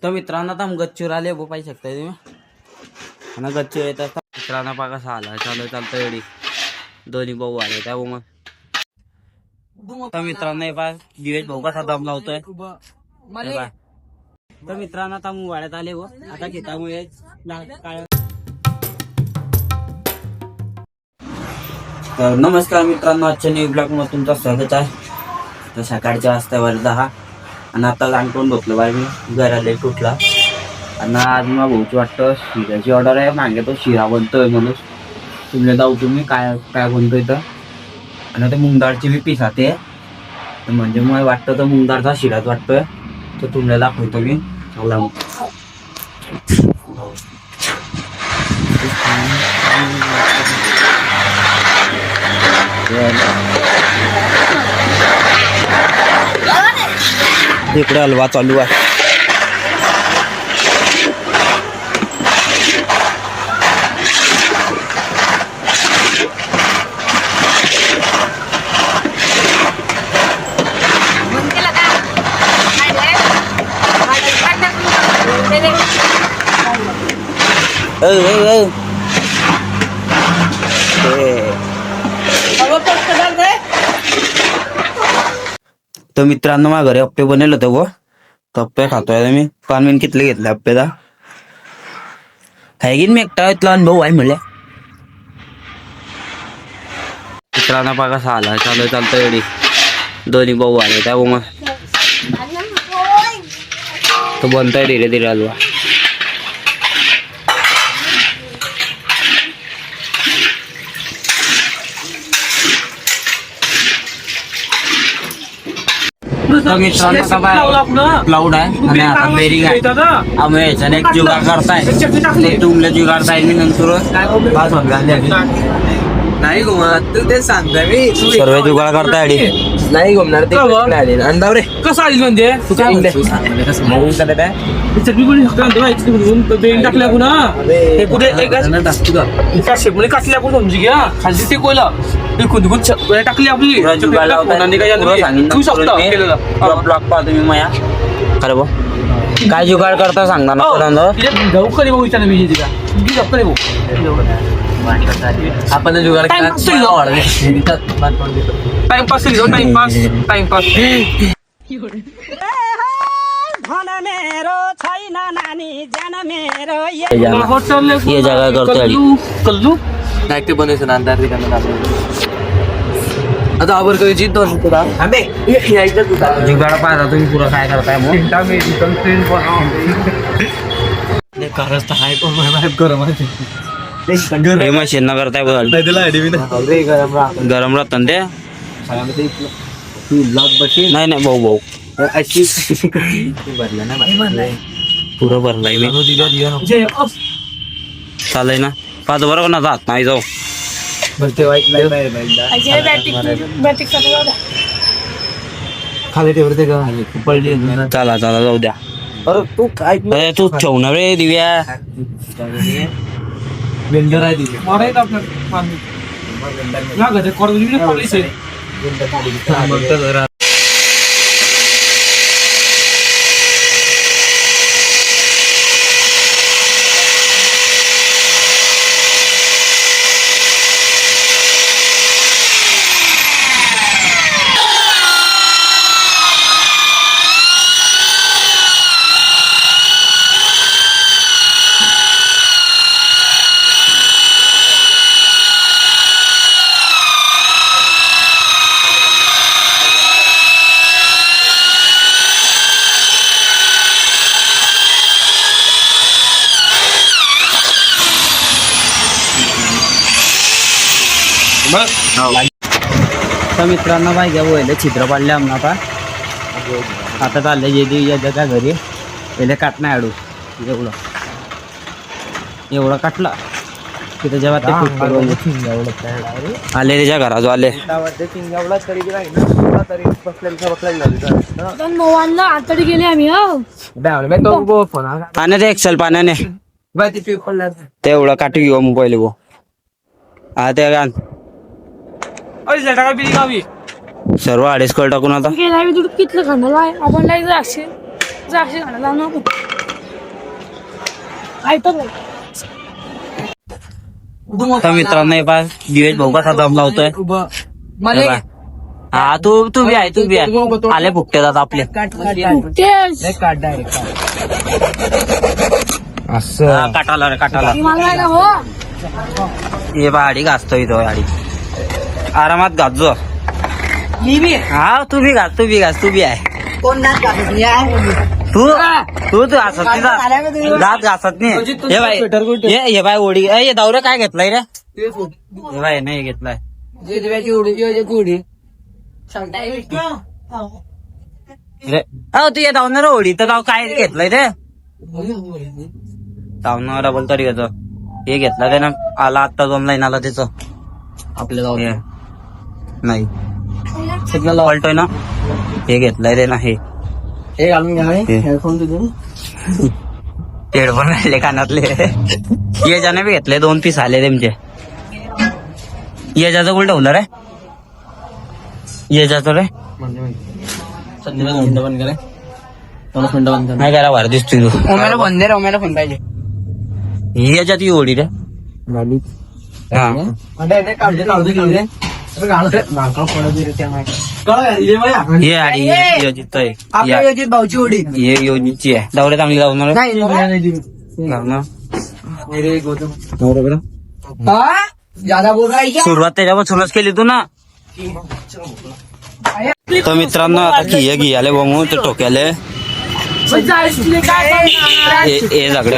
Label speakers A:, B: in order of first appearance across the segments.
A: तर मित्रांनो आता गच्चीवर आले बो पाहिजे शकता तुम्ही आणि गच्चीवर येत असता मित्रांनो पा कसा आला चालतं एवढी दोन्ही भाऊ आले त्या मग तर मित्रांनो हे पा दिवेश भाऊ कसा दम लावतोय तर मित्रांनो आता वाड्यात आले व आता शेतामुळे काय. तर नमस्कार मित्रांनो, आजच्या न्यू ब्लॉग मध्ये तुमचं स्वागत आहे. तर सकाळच्या वाजता वर 10 आणि आता लांटून बसलो बाय मी घराला तुटला आणि आज मला भाऊची वाटतं शिऱ्याची ऑर्डर आहे. मागे तो शिरा बनतोय म्हणून तुमले जाऊ तुम्ही काय काय बनतोय तर आणि आता मुंगदाळची बी पीस आहे म्हणजे मला वाटतं तर मुंगदाळचा शिराच वाटतोय तर तुम्हाला दाखवतो मी. चला मग इकडे हलवा चालू आहे. तर मित्रांनो माझ्या घरी अप्पे बनवलं होतं गो तर अप्पे खातोय मी. पान कितले घेतले अप्पेदा खाय मी एकटा इथला अनुभव आहे म्हणल्या. मित्रांनो पा कसा आला चालतं एवढी दोन्ही भाऊ आले त्या मग तो बनतोय धीरे धीरे हलवा. क्लाउड आहे आणि आता बेरिंग आहे. आम्ही याच्याने एक जुगार करताय ते तुमले जुगार जाईल मी नंतर
B: नाही घुमत तू ते सांगताय मी
A: सर्व जुगार करताय
B: नाही घुमणार ते अंदाव रे
C: कसं आलीस म्हणजे तू काय टाकल्या पुन्हा हे पुढे एका शेपणे काटल्या पण समजी घ्या खाली ते कोयला खुदखुद टाकली आपली तू शकता
A: ब्लॉक पाहतो मी माया. खरं बा काय जुगाड करता सांगता ना
C: जाऊ कधी भाऊ विचार मी का भाऊ
B: आपण जुगाड
C: टाइमपास टाइमपास
A: ये जगह करतो
C: कल्लू
B: नाही ते बनवायचं ना अंधार आता आवर काही जिद्द तुला
A: जुगाड पाहता तुम्ही पुरा काय करताय मग हे मशीन न करताय बघ गरम राहतं ते नाही नाही भाऊ भाऊ पुरं भरलाय मी चालय ना पाच बरोबर ना जात नाही जाऊ
B: खाली ठेवते का पडली
A: चला चला जाऊ द्या.
B: अरे तू काय
A: तू ठेवणार रे दिव्या
B: वेल्डर आहे तिथे
C: मारायचं आपल्याला
A: तर मित्रांनो बाय घ्या वहिले छिद्र पाडले आम्हाला आता चालले जे त्या घरी पहिले काटणं आडू एवढं काटला की त्याच्या आले त्याच्या घरा जो आले
D: गेले आम्ही
A: पाण्याने एक्सल पाण्याने तेवढं काटू घेऊ मग पहिले गो हा ते गान सर्व अडीच कळ टाकून आता
D: कितलं खाणार आपण द्राक्षे खाणार नको
A: तर मित्रांनो हे पहा दिवेश भाऊ कसा दम लावतोय हे पहा. हा तू बी आहे आले फुकटे जात आपले
B: असं
A: हा, काटाला रे काटाला हे पहा आडी घासतोय तो आडी आरामात घासजो हा तू बी आहे तू घासत नाही दात घासत नाही हे बाय ओढी हे दावरे काय घेतलाय रे हे बाय नाही घेतलाय रे तू ये धावणार ओढी तर गाव काय घेतलंय रे धावणार डबल तरी घेतो हे घेतलं ते ना आला आत्ता ऑनलाईन आला त्याचं आपल्या गाव नाही सिग्नल ऑल्टोय ना हे घेतलंय रे ना हे हेडफोन राहिले कानातले ये जाने बी घेतले 2 पीस आले त्यांचे ये जाचं कुठं ठेवलं रे ये जातो रे नाही करा भार दिसतोय तू
C: ओम्याला फोन पाहिजे
A: ही याच्यात ही ओढी रे हा हे आडी योजित
C: भाऊची ओढी
A: हे योजितची आहे दौरे चांगली लावणार सुरुवात त्याच्यापासूनच केली तू ना तर मित्रांनो आता घी आले बमू ते टोक्याले हे झगडे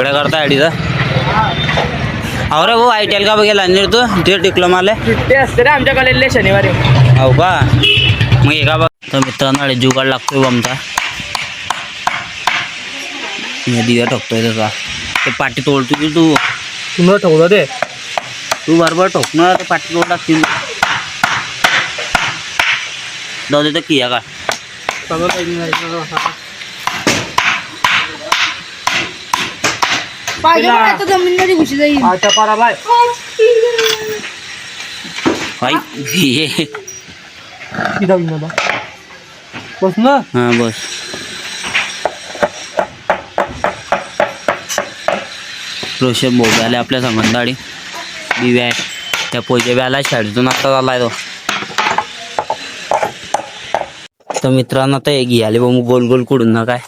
A: करताय आडीचा अरे भाऊ ITL का बघेल आणले तू ते डिप्लोमा आले
C: ते असते रे आमच्या कॉलेजले शनिवारी
A: हो का मग एका बघ तर मित्रांनो अडे जुगाड लागतोय बमता दिव्या ठोकतोय त्याचा ते पाठी तोडतो की तू
C: तुला ठेवलं ते
A: तू बरोबर ठोकणार ते पाठी तोड लागतील जाऊ दे तर किया का
D: जमीन मध्ये घुशी जाईल
A: भाई ये
C: बस ना
A: हा बस रोशन भाऊ आले आपल्या संबंधाडी दिव्या आहे त्या पोजे बी आला शाळेतून आता आलाय तो तर मित्रांनो आता हे घे आले बाबू गोल गोल कुडून ना काय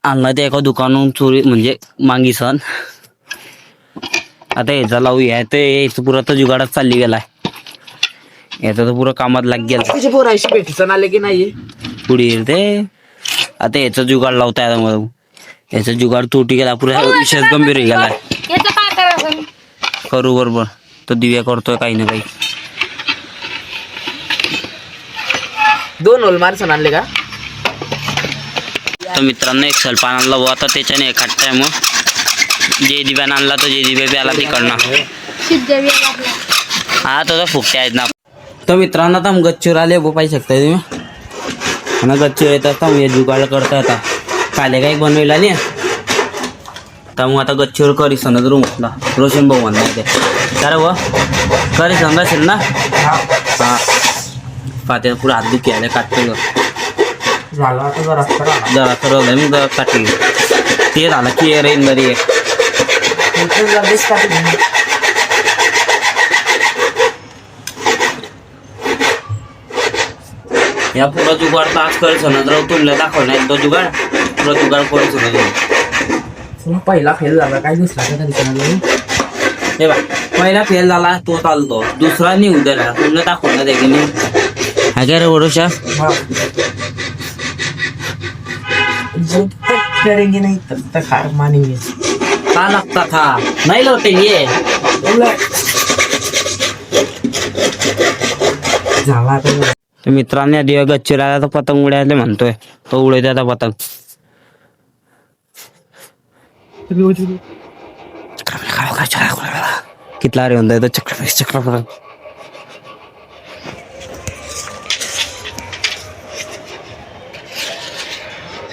A: आणला ते एका दुकानातून चोरी म्हणजे मांगी सण आता याचा लावूया ते याचं पुरा तर जुगाडात चालली गेलाय याचा तर पुरं कामात लाग गेला
C: पोराशी भेटून आले की नाही
A: पुढे ते आता याचा जुगाड लावताय आता मला याचा जुगाड तुटी गेला पुरा विषय गंभीर गेलाय
D: याचं काय करायचं
A: करू बरोबर तो दिव्या करतोय काही ना काही
C: 2 होलमार्क आणले का
A: तर मित्रांनो एक सलपान आणला व आता त्याच्याने खाटताय मग जे दिव्यानं आणला तो जे दिव्या बी आला तिकडनं हा तो फुकटे आहेत ना तर मित्रांनो आता गच्चीवर आले बो पाहिजे शकताय तुम्ही आणि गच्चीवर येत असता मग जुगाड करता आता काले काही बनवायला नाही तर मग आता गच्चीवर करी सणच रूम उठला रोशन भाऊ म्हणणार ते काय व करी सांगा असेल ना हा पात्या पुढे हात दुखी आले काटतो जरा सरळ मग जरा काटली ते झालं की रेन बरी आहे या पुरा जुगाड तर आज कळी सणत राहू तुमला दाखवणार एक तो जुगाड पुरा जुगाड करू सणत
C: पहिला फेल झाला काय दिसला
A: हे बा पहिला फेल झाला तो चालतो दुसरा नाही उद्याला तुला दाखवणार आहे की नाही हा काय रे बडोशा
C: करेंगे नहीं तब तक हार मानेंगे
A: का लगता था नहीं लौटे ये
C: झाला
A: तर मित्रांनी आधी गच्चीवर आला तर पतंग उडायला म्हणतोय तो उडवते आता पतंग कितला रे म्हणताय तो चक्र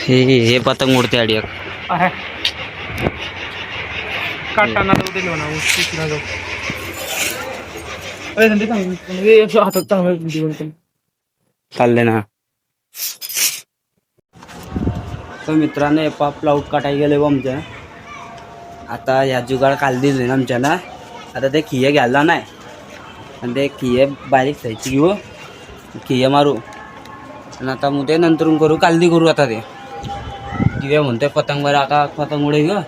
A: हे पतंग उडते आडी
C: काटाना दिलो ना हातात चांगलं
A: चालले ना तर मित्रांनो प्लाऊट काटाय गेले बा आमच्या. आता या जुगाड काल दिले ना आमच्या ना. आता ते खिये घ्यायला नाही आणि ते खिये बारीक खायची घेऊ खिये मारू आणि आता मग ते नंतर करू कालदी करू. आता ते दिव्या म्हणतोय पतंग बरं आता पतंग उडे ग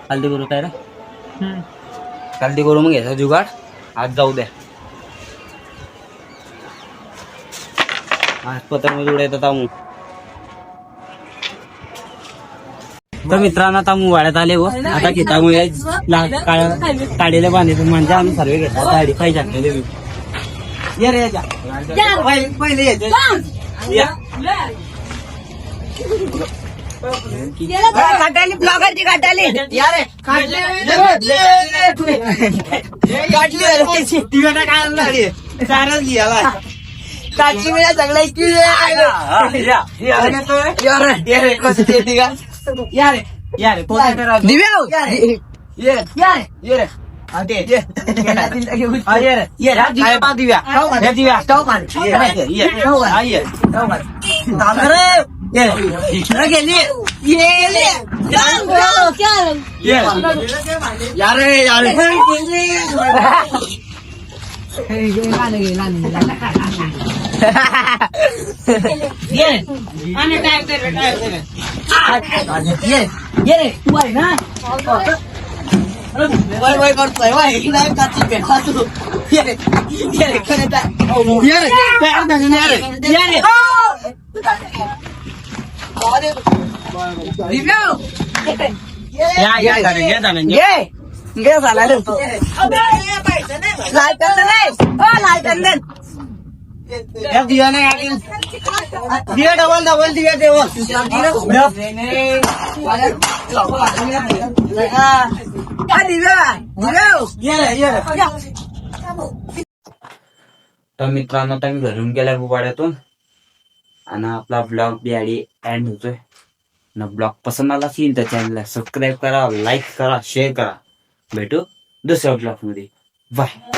A: कालदी करू काय रे कालदी करू मग घ्यायचा जुगाड आज जाऊ द्या. आज पतंग उडे येतात मग. तर मित्रांनो आता मग वाड्यात आले व आता घेतामुळे काढलेले बांधायचे म्हणजे आम्ही सर्व घेतात गाडी पाहिजे आणलेले ये रे पहिले यायचे
D: ब्लॉगरची काटाली काटली मिळा सगळ्या डबल दिव्या
A: तर मित्रांनो आता मी घरून गेल्या गुबाड्यातून आणि आपला ब्लॉग बियाडी एंड होतोय ना. ब्लॉग पसंत आला असेल तर चॅनलला सबस्क्राईब करा, लाईक करा, शेअर करा. भेटू दुसऱ्या ब्लॉग मध्ये. बाय.